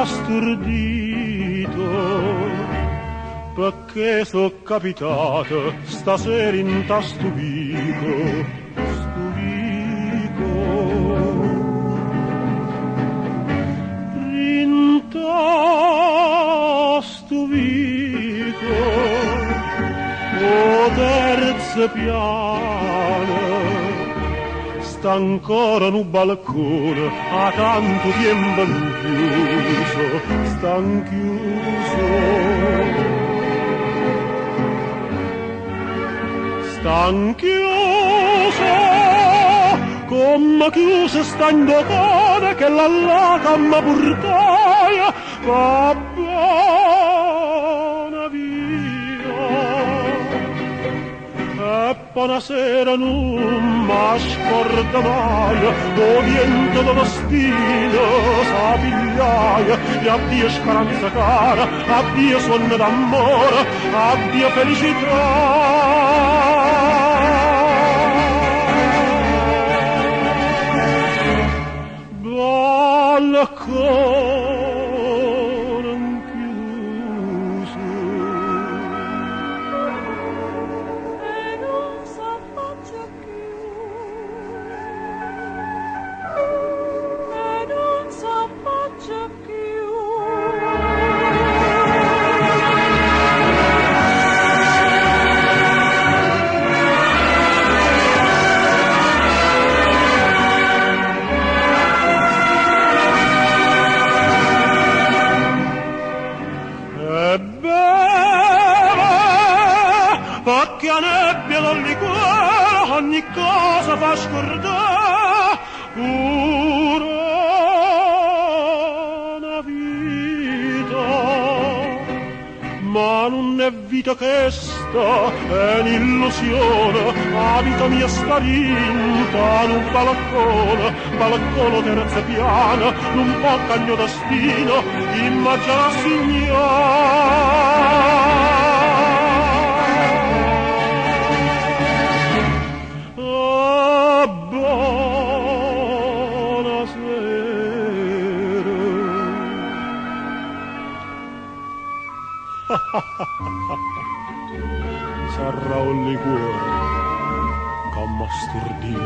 stordito perché so capitato stasera in ta stupico. Stupico o terzo piano sta ancora no balcone a tanto tempo chiuso, sta chiuso, sta chiuso come chiuso sta in docone che la camma portaia va buona via e buonasera non mi scorda mai o viento dello stile sa pigliaia e addio speranza cara, addio sonno d'amore, addio felicità. Balcone chiuso e non s'affaccia più, e non s'affaccia più. Perché a nebbia dal liquore ogni cosa fa scordare pure una vita, ma non è vita che sta, è un'illusione, la vita mia sta rinta in un balcone terza piana, non può cagno destino, immagina la signora. Sarà un liquore che m'ha stordito